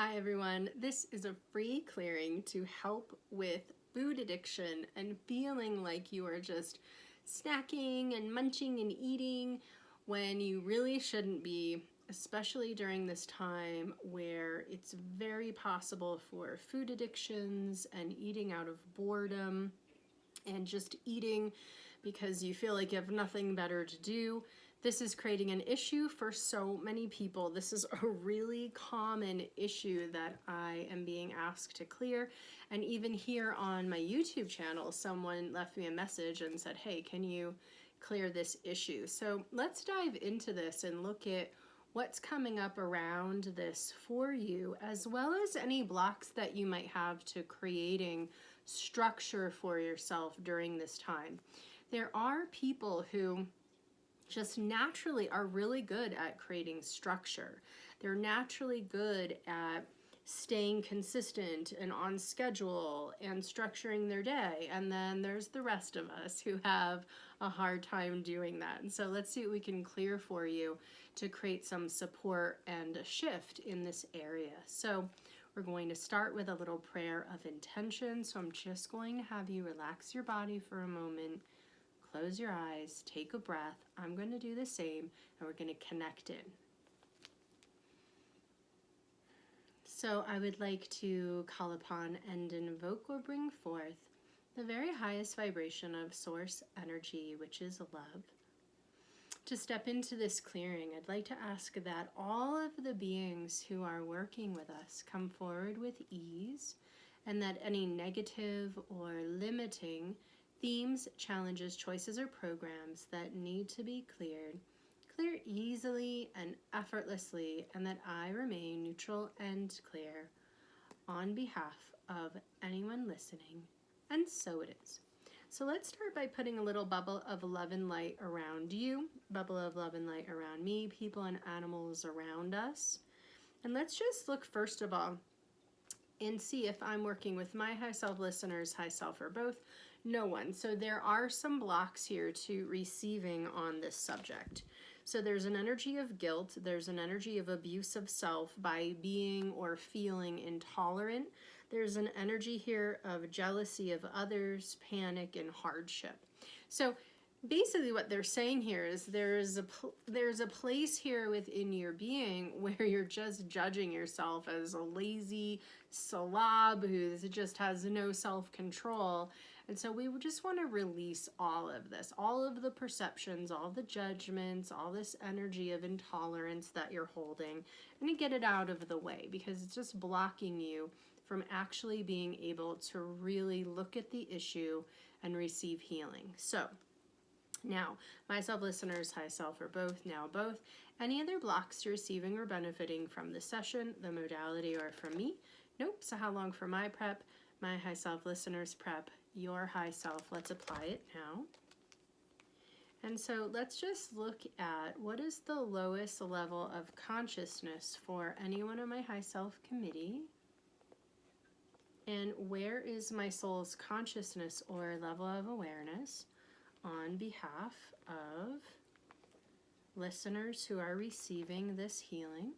Hi everyone, this is a free clearing to help with food addiction and feeling like you are just snacking and munching and eating when you really shouldn't be, especially during this time where it's very possible for food addictions and eating out of boredom and just eating because you feel like you have nothing better to do. This is creating an issue for so many people. This is a really common issue that I am being asked to clear. And even here on my YouTube channel, someone left me a message and said, hey, can you clear this issue? So let's dive into this and look at what's coming up around this for you, as well as any blocks that you might have to creating structure for yourself during this time. There are people who just naturally are really good at creating structure. They're naturally good at staying consistent and on schedule and structuring their day. And then there's the rest of us who have a hard time doing that. And so let's see what we can clear for you to create some support and a shift in this area. So we're going to start with a little prayer of intention. So I'm just going to have you relax your body for a moment. Close your eyes, take a breath. I'm going to do the same, and we're going to connect in. So I would like to call upon and invoke or bring forth the very highest vibration of source energy, which is love. To step into this clearing, I'd like to ask that all of the beings who are working with us come forward with ease, and that any negative or limiting themes, challenges, choices, or programs that need to be clear easily and effortlessly, and that I remain neutral and clear on behalf of anyone listening. And so it is. So let's start by putting a little bubble of love and light around you, bubble of love and light around me, people and animals around us. And let's just look first of all and see if I'm working with my high self listeners, high self, or both. No one. So there are some blocks here to receiving on this subject. So there's an energy of guilt. There's an energy of abuse of self by being or feeling intolerant. There's an energy here of jealousy of others, panic, and hardship. So basically what they're saying here is there's a place here within your being where you're just judging yourself as a lazy slob who just has no self-control. And so we just want to release all of this, all of the perceptions, all the judgments, all this energy of intolerance that you're holding, and to get it out of the way because it's just blocking you from actually being able to really look at the issue and receive healing. So now, my self listeners, high self, or both, now both, any other blocks to receiving or benefiting from the session, the modality, or from me? Nope. So how long for my prep? My high self listeners prep, your high self. Let's apply it now. And so let's just look at what is the lowest level of consciousness for anyone on my high self committee. And where is my soul's consciousness or level of awareness on behalf of listeners who are receiving this healing?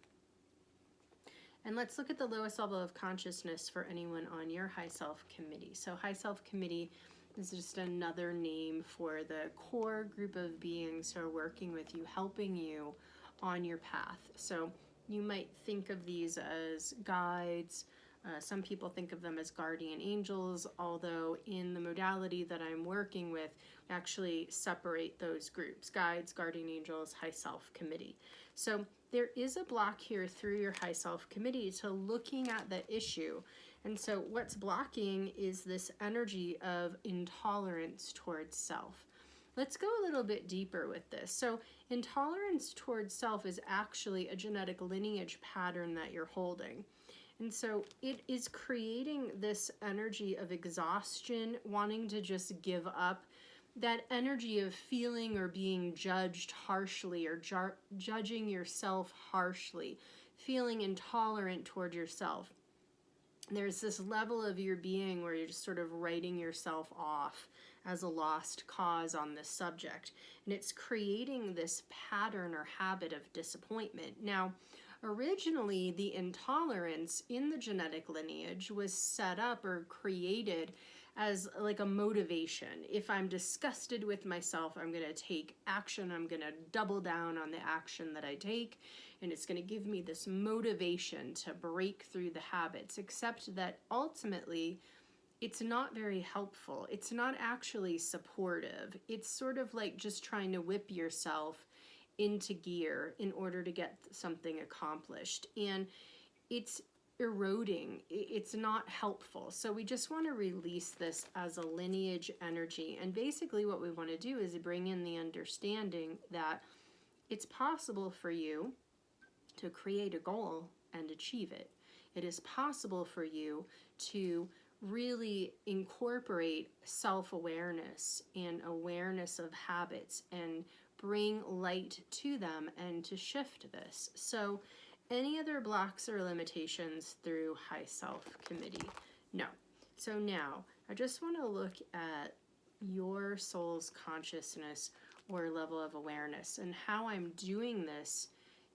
And let's look at the lowest level of consciousness for anyone on your high self committee. So high self committee is just another name for the core group of beings who are working with you, helping you on your path. So you might think of these as guides. Some people think of them as guardian angels, although in the modality that I'm working with, we actually separate those groups: guides, guardian angels, high self committee. So there is a block here through your high self committee to looking at the issue. And so what's blocking is this energy of intolerance towards self. Let's go a little bit deeper with this. So intolerance towards self is actually a genetic lineage pattern that you're holding. And so it is creating this energy of exhaustion, wanting to just give up, that energy of feeling or being judged harshly or judging yourself harshly, feeling intolerant toward yourself. There's this level of your being where you're just sort of writing yourself off as a lost cause on this subject. And it's creating this pattern or habit of disappointment. Now, Originally, the intolerance in the genetic lineage was set up or created as like a motivation. If I'm disgusted with myself, I'm going to take action. I'm going to double down on the action that I take, and it's going to give me this motivation to break through the habits, except that ultimately it's not very helpful. It's not actually supportive. It's sort of like just trying to whip yourself into gear in order to get something accomplished. And it's eroding. It's not helpful. So we just want to release this as a lineage energy. And basically what we want to do is bring in the understanding that it's possible for you to create a goal and achieve it. It is possible for you to really incorporate self-awareness and awareness of habits and bring light to them and to shift this. So any other blocks or limitations through high self committee? No. So now I just want to look at your soul's consciousness or level of awareness, and how I'm doing this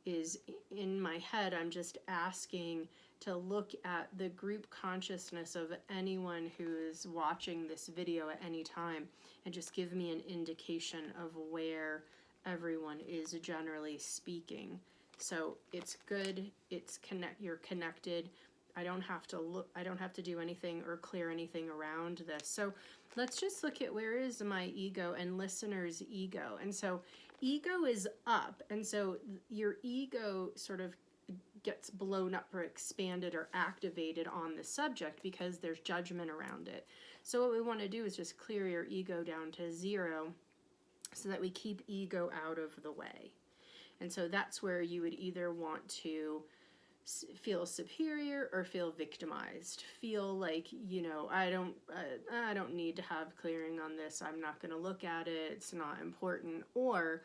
is in my head. I'm just asking to look at the group consciousness of anyone who is watching this video at any time and just give me an indication of where everyone is generally speaking. So it's good, you're connected. I don't have to look, I don't have to do anything or clear anything around this. So let's just look at where is my ego and listener's ego. And so ego is up, and so your ego sort of gets blown up or expanded or activated on the subject because there's judgment around it. So what we want to do is just clear your ego down to 0 so that we keep ego out of the way. And so that's where you would either want to feel superior or feel victimized. Feel like, you know, I don't need to have clearing on this. I'm not going to look at it. It's not important. Or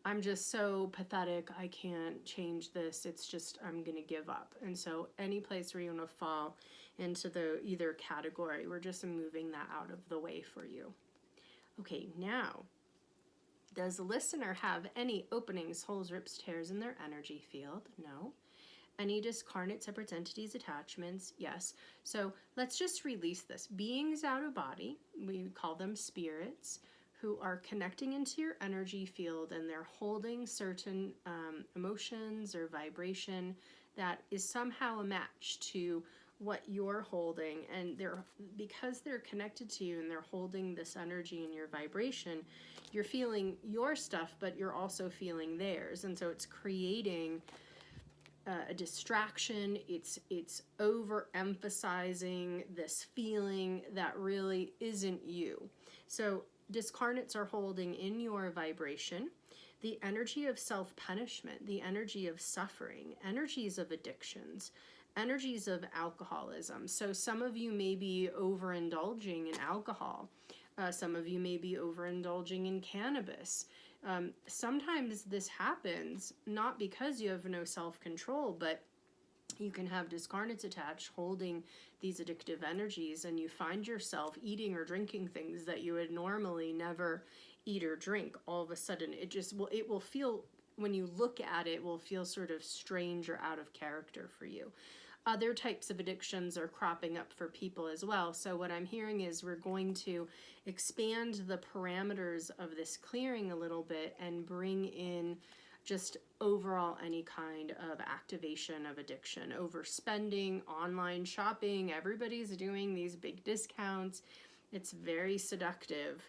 I'm just so pathetic, I can't change this. It's just, I'm going to give up. And so any place where you want to fall into the either category, we're just moving that out of the way for you. Okay, now, does the listener have any openings, holes, rips, tears in their energy field? No. Any discarnate separate entities, attachments? Yes. So let's just release this. Beings out of body, we call them spirits, who are connecting into your energy field, and they're holding certain emotions or vibration that is somehow a match to what you're holding, and because they're connected to you and they're holding this energy in your vibration, you're feeling your stuff, but you're also feeling theirs, and so it's creating a distraction. It's overemphasizing this feeling that really isn't you. So discarnates are holding in your vibration the energy of self-punishment, the energy of suffering, energies of addictions, energies of alcoholism. So some of you may be overindulging in alcohol. Some of you may be overindulging in cannabis. Sometimes this happens not because you have no self-control, but you can have discarnates attached holding these addictive energies, and you find yourself eating or drinking things that you would normally never eat or drink. All of a sudden, it will feel, when you look at it, will feel sort of strange or out of character for you. Other types of addictions are cropping up for people as well. So what I'm hearing is we're going to expand the parameters of this clearing a little bit and bring in just overall any kind of activation of addiction, overspending, online shopping. Everybody's doing these big discounts. It's very seductive.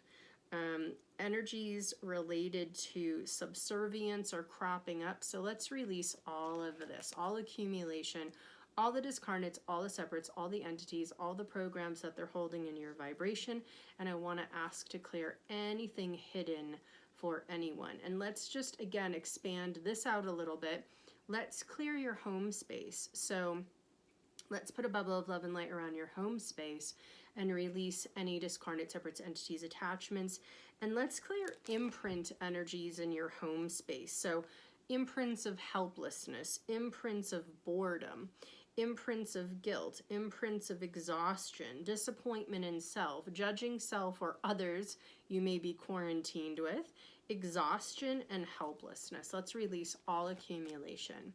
Energies related to subservience are cropping up. So let's release all of this, all accumulation, all the discarnates, all the separates, all the entities, all the programs that they're holding in your vibration. And I want to ask to clear anything hidden for anyone. And let's just, again, expand this out a little bit. Let's clear your home space. So let's put a bubble of love and light around your home space and release any discarnate, separates, entities, attachments. And let's clear imprint energies in your home space. So imprints of helplessness, imprints of boredom, imprints of guilt, imprints of exhaustion, disappointment in self, judging self or others you may be quarantined with, exhaustion and helplessness. Let's release all accumulation.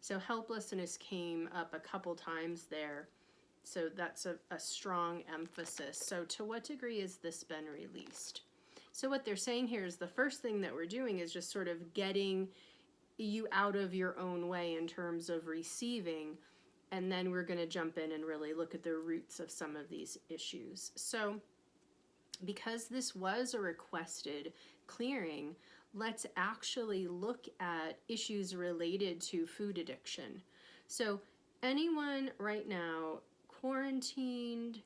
So helplessness came up a couple times there. So that's a strong emphasis. So to what degree has this been released? So what they're saying here is the first thing that we're doing is just sort of getting you out of your own way in terms of receiving, and then we're going to jump in and really look at the roots of some of these issues. So because this was a requested clearing, let's actually look at issues related to food addiction. So anyone right now quarantined,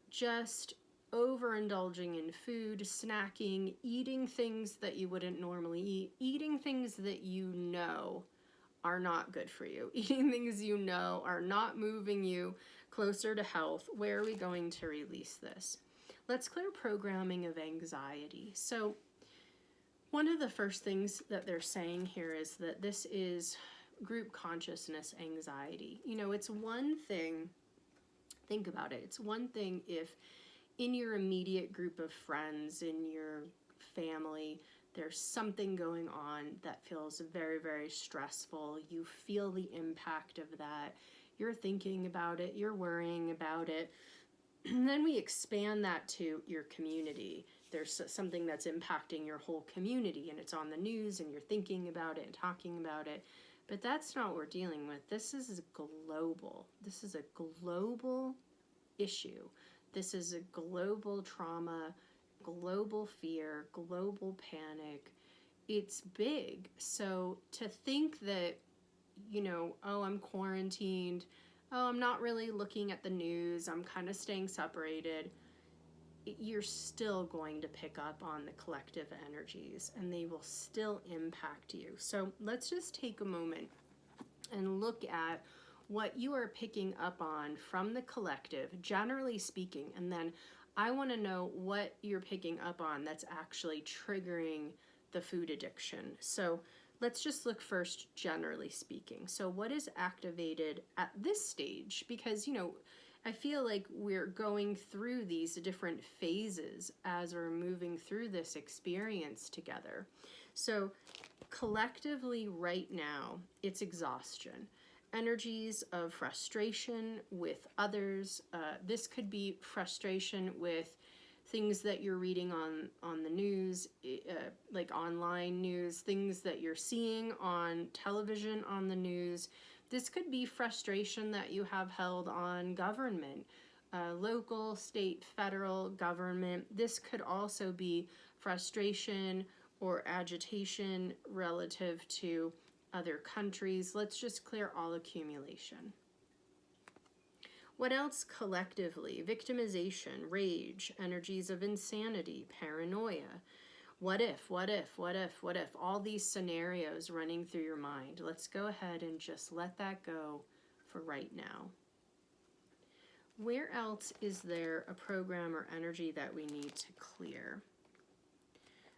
just overindulging in food, snacking, eating things that you wouldn't normally eat, eating things that you know are not good for you, eating things you know are not moving you closer to health, where are we going to release this? Let's clear programming of anxiety. So one of the first things that they're saying here is that this is group consciousness anxiety. You know, it's one thing, think about it, it's one thing if in your immediate group of friends, in your family, there's something going on that feels very, very stressful. You feel the impact of that. You're thinking about it. You're worrying about it. And then we expand that to your community. There's something that's impacting your whole community, and it's on the news, and you're thinking about it and talking about it. But that's not what we're dealing with. This is global. This is a global issue. This is a global trauma, global fear, global panic. It's big. So to think that, you know, oh, I'm quarantined, oh, I'm not really looking at the news, I'm kind of staying separated, you're still going to pick up on the collective energies, and they will still impact you. So let's just take a moment and look at what you are picking up on from the collective, generally speaking, and then I want to know what you're picking up on that's actually triggering the food addiction. So let's just look first, generally speaking. So what is activated at this stage? Because, you know, I feel like we're going through these different phases as we're moving through this experience together. So collectively right now, it's exhaustion. Energies of frustration with others. This could be frustration with things that you're reading on the news, like online news, things that you're seeing on television, on the news. This could be frustration that you have held on government, local, state, federal government. This could also be frustration or agitation relative to other countries. Let's just clear all accumulation. What else collectively? Victimization, rage, energies of insanity, paranoia. What if, all these scenarios running through your mind. Let's go ahead and just let that go for right now. Where else is there a program or energy that we need to clear?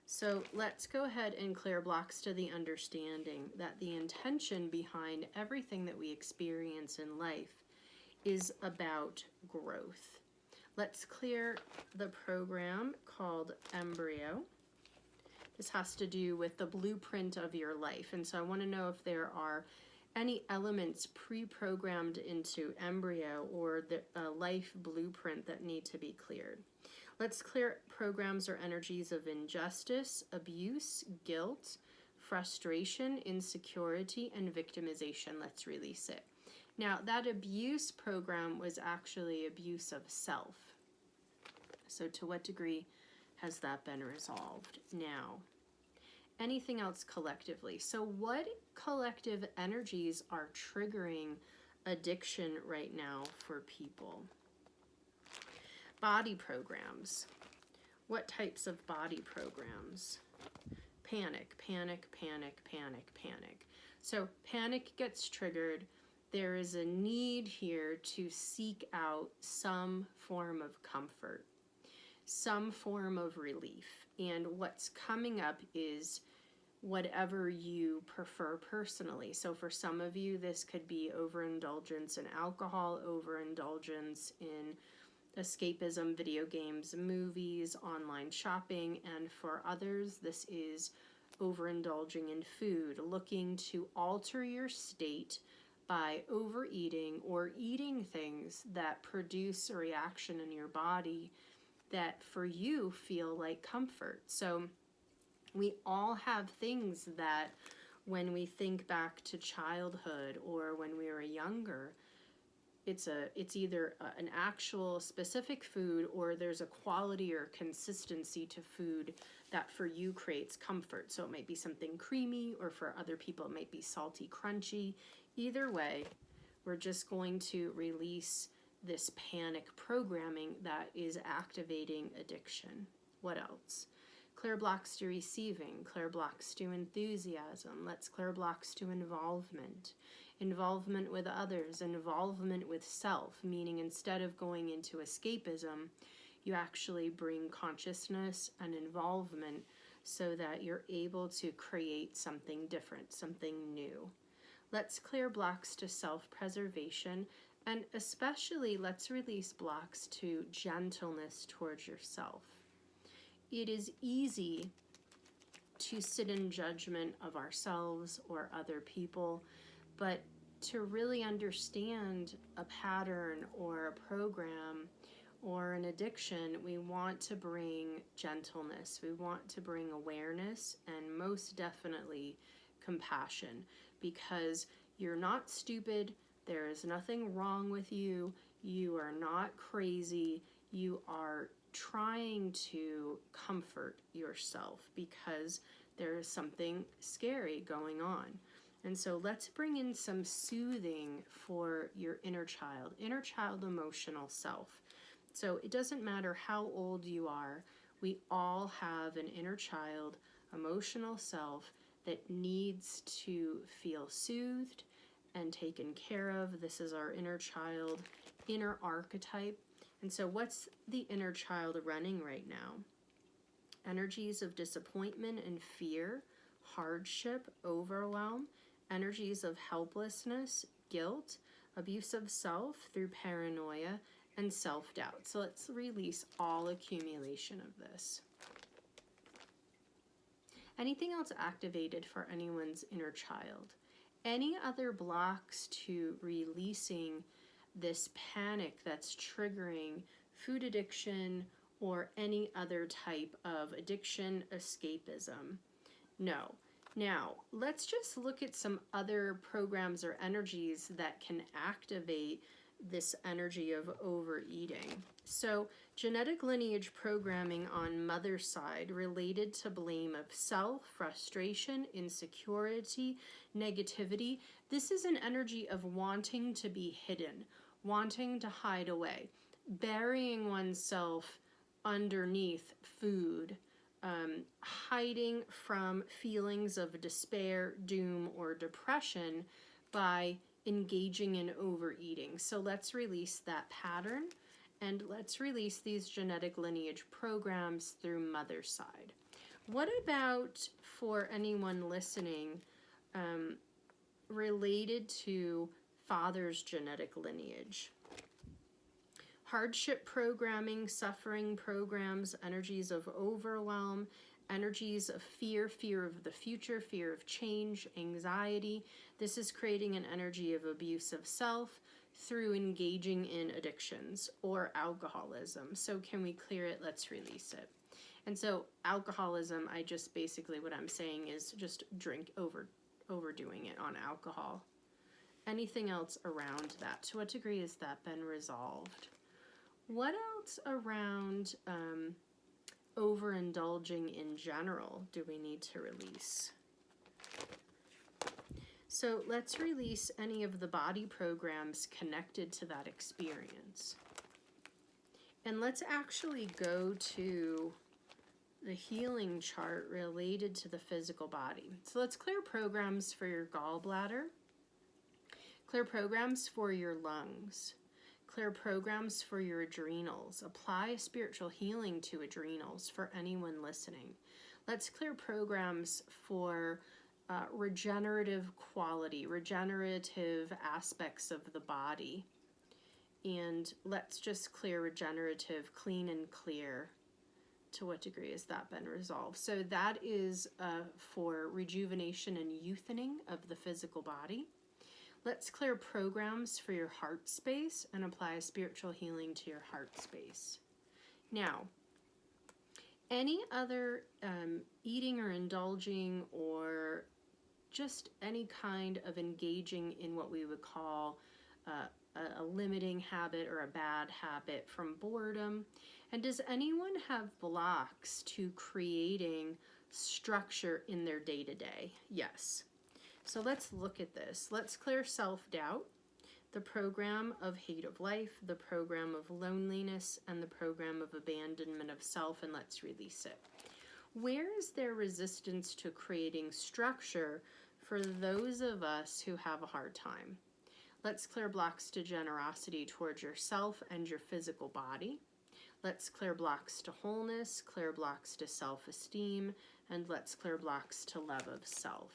So let's go ahead and clear blocks to the understanding that the intention behind everything that we experience in life is about growth. Let's clear the program called embryo. This has to do with the blueprint of your life. And so I want to know if there are any elements pre-programmed into embryo or the life blueprint that need to be cleared. Let's clear programs or energies of injustice, abuse, guilt, frustration, insecurity, and victimization. Let's release it. Now, that abuse program was actually abuse of self. So to what degree has that been resolved? Now, anything else collectively? So what collective energies are triggering addiction right now for people? Body programs. What types of body programs? Panic, panic, panic, panic, panic. So panic gets triggered. There is a need here to seek out some form of comfort, some form of relief. And what's coming up is whatever you prefer personally. So for some of you, this could be overindulgence in alcohol, overindulgence in escapism, video games, movies, online shopping, and for others, this is overindulging in food, looking to alter your state by overeating or eating things that produce a reaction in your body that for you feel like comfort. So we all have things that when we think back to childhood or when we were younger, it's either an actual specific food or there's a quality or consistency to food that for you creates comfort. So it might be something creamy, or for other people it might be salty, crunchy. Either way, we're just going to release this panic programming that is activating addiction. What else? Clear blocks to receiving, clear blocks to enthusiasm. Let's clear blocks to involvement. Involvement with others, involvement with self, meaning instead of going into escapism, you actually bring consciousness and involvement so that you're able to create something different, something new. Let's clear blocks to self-preservation, and especially let's release blocks to gentleness towards yourself. It is easy to sit in judgment of ourselves or other people, but to really understand a pattern or a program or an addiction, we want to bring gentleness. We want to bring awareness and most definitely compassion, because you're not stupid. There is nothing wrong with you. You are not crazy. You are trying to comfort yourself because there is something scary going on. And so let's bring in some soothing for your inner child emotional self. So it doesn't matter how old you are, we all have an inner child emotional self that needs to feel soothed and taken care of. This is our inner child, inner archetype. And so what's the inner child running right now? Energies of disappointment and fear, hardship, overwhelm, energies of helplessness, guilt, abuse of self through paranoia, and self-doubt. So let's release all accumulation of this. Anything else activated for anyone's inner child? Any other blocks to releasing this panic that's triggering food addiction or any other type of addiction, escapism? No. Now, let's just look at some other programs or energies that can activate this energy of overeating. So, genetic lineage programming on mother's side related to blame of self, frustration, insecurity, negativity. This is an energy of wanting to be hidden, wanting to hide away, burying oneself underneath food, hiding from feelings of despair, doom, or depression by engaging in overeating. So let's release that pattern and let's release these genetic lineage programs through mother's side. What about for anyone listening related to father's genetic lineage? Hardship programming, suffering programs, energies of overwhelm, energies of fear, fear of the future, fear of change, anxiety. This is creating an energy of abuse of self through engaging in addictions or alcoholism. So can we clear it? Let's release it. And so alcoholism, what I'm saying is just overdoing it on alcohol. Anything else around that? To what degree has that been resolved? What else around overindulging in general do we need to release? So let's release any of the body programs connected to that experience. And let's actually go to the healing chart related to the physical body. So let's clear programs for your gallbladder, clear programs for your lungs, clear programs for your adrenals. Apply spiritual healing to adrenals for anyone listening. Let's clear programs for regenerative quality, regenerative aspects of the body. And let's just clear regenerative, clean and clear To what degree has that been resolved? So that is for rejuvenation and youthening of the physical body. Let's clear programs for your heart space and apply spiritual healing to your heart space. Now, any other eating or indulging or just any kind of engaging in what we would call a limiting habit or a bad habit from boredom? And does anyone have blocks to creating structure in their day-to-day? Yes. So let's look at this. Let's clear self-doubt, the program of hate of life, the program of loneliness, and the program of abandonment of self, and let's release it. Where is there resistance to creating structure for those of us who have a hard time? Let's clear blocks to generosity towards yourself and your physical body. Let's clear blocks to wholeness, clear blocks to self-esteem, and let's clear blocks to love of self.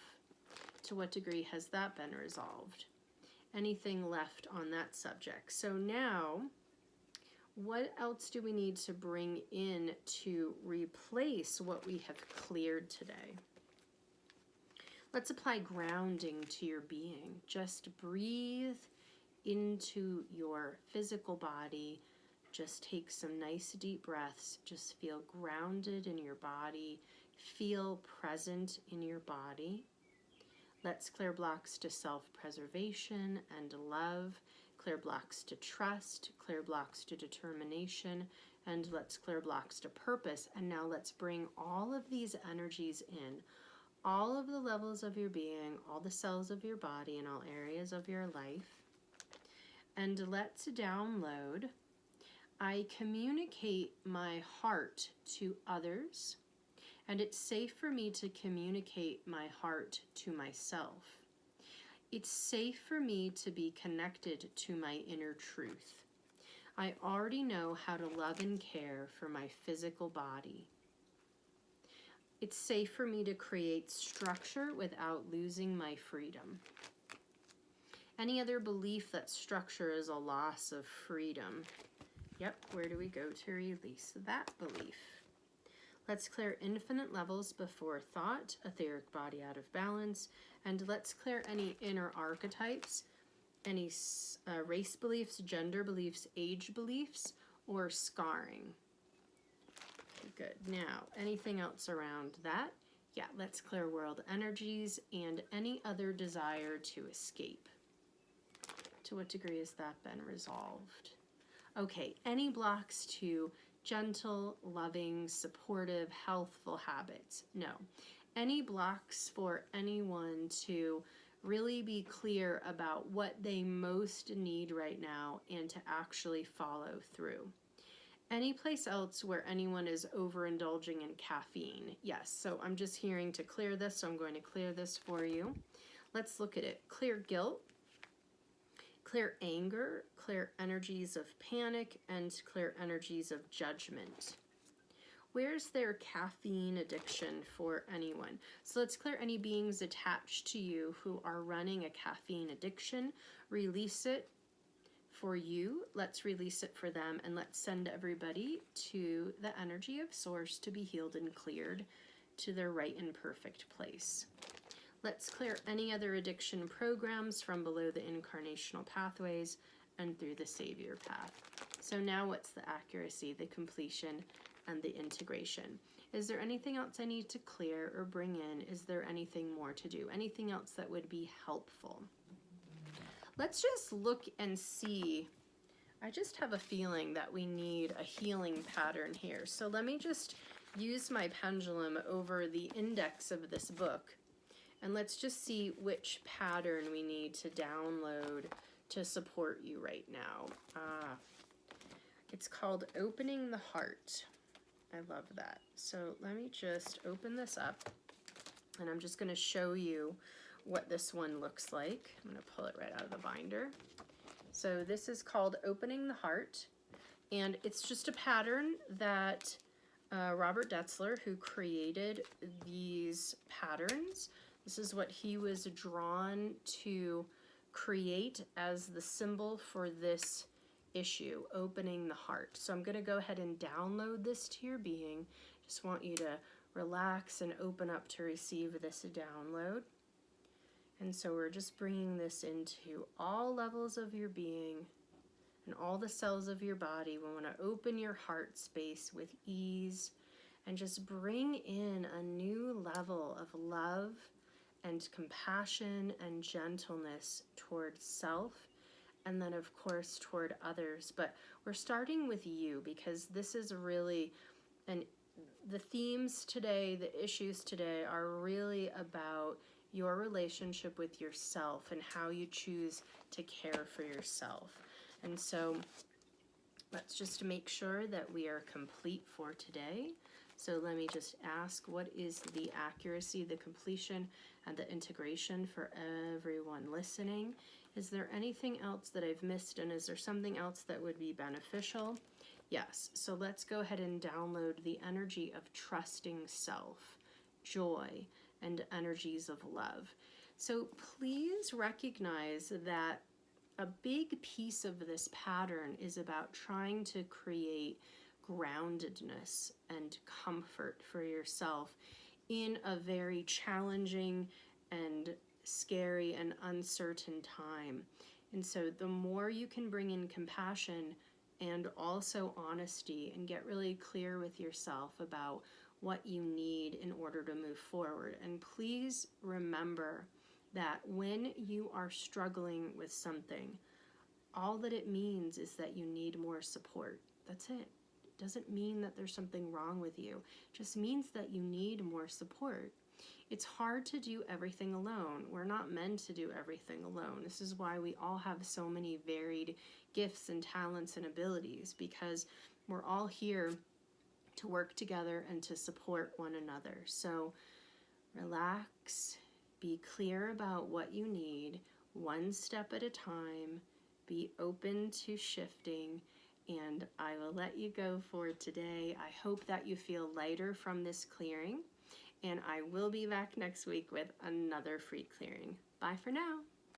To what degree has that been resolved? Anything left on that subject? So now, what else do we need to bring in to replace what we have cleared today? Let's apply grounding to your being. Just breathe into your physical body. Just take some nice deep breaths. Just feel grounded in your body. Feel present in your body. Let's clear blocks to self-preservation and love. Clear blocks to trust. Clear blocks to determination. And let's clear blocks to purpose. And now let's bring all of these energies in. All of the levels of your being, all the cells of your body, and all areas of your life. And let's download. I communicate my heart to others, and it's safe for me to communicate my heart to myself. It's safe for me to be connected to my inner truth. I already know how to love and care for my physical body. It's safe for me to create structure without losing my freedom. Any other belief that structure is a loss of freedom? Yep, where do we go to release that belief? Let's clear infinite levels before thought, etheric body out of balance, and let's clear any inner archetypes, any race beliefs, gender beliefs, age beliefs, or scarring. Okay, good. Now, anything else around that? Yeah, let's clear world energies and any other desire to escape. To what degree has that been resolved? Okay, any blocks to gentle, loving, supportive, healthful habits? No. Any blocks for anyone to really be clear about what they most need right now and to actually follow through? Any place else where anyone is overindulging in caffeine? Yes, so I'm just hearing to clear this, so I'm going to clear this for you. Let's look at it. Clear guilt. Clear anger, clear energies of panic, and clear energies of judgment. Where's their caffeine addiction for anyone? So let's clear any beings attached to you who are running a caffeine addiction. Release it for you. Let's release it for them, and let's send everybody to the energy of Source to be healed and cleared to their right and perfect place. Let's clear any other addiction programs from below the incarnational pathways and through the Savior path. So now what's the accuracy, the completion, and the integration? Is there anything else I need to clear or bring in? Is there anything more to do? Anything else that would be helpful? Let's just look and see. I just have a feeling that we need a healing pattern here. So let me just use my pendulum over the index of this book. And let's just see which pattern we need to download to support you right now. It's called Opening the Heart. I love that. So let me just open this up, and I'm just going to show you what this one looks like. I'm going to pull it right out of the binder. So this is called Opening the Heart, and it's just a pattern that Robert Detzler, who created these patterns, this is what he was drawn to create as the symbol for this issue, opening the heart. So I'm going to go ahead and download this to your being. Just want you to relax and open up to receive this download. And so we're just bringing this into all levels of your being and all the cells of your body. We want to open your heart space with ease and just bring in a new level of love and compassion and gentleness towards self, and then of course toward others. But we're starting with you, because this is really, and the themes today, the issues today are really about your relationship with yourself and how you choose to care for yourself. And so let's just make sure that we are complete for today. So let me just ask, what is the accuracy, the completion, and the integration for everyone listening? Is there anything else that I've missed, and is there something else that would be beneficial? Yes, so let's go ahead and download the energy of trusting self, joy, and energies of love. So please recognize that a big piece of this pattern is about trying to create groundedness and comfort for yourself in a very challenging and scary and uncertain time. And so the more you can bring in compassion and also honesty and get really clear with yourself about what you need in order to move forward. And please remember that when you are struggling with something, all that it means is that you need more support. That's it. It doesn't mean that there's something wrong with you. It just means that you need more support. It's hard to do everything alone. We're not meant to do everything alone. This is why we all have so many varied gifts and talents and abilities, because we're all here to work together and to support one another. So relax, be clear about what you need, one step at a time, be open to shifting, and I will let you go for today. I hope that you feel lighter from this clearing, and I will be back next week with another free clearing. Bye for now.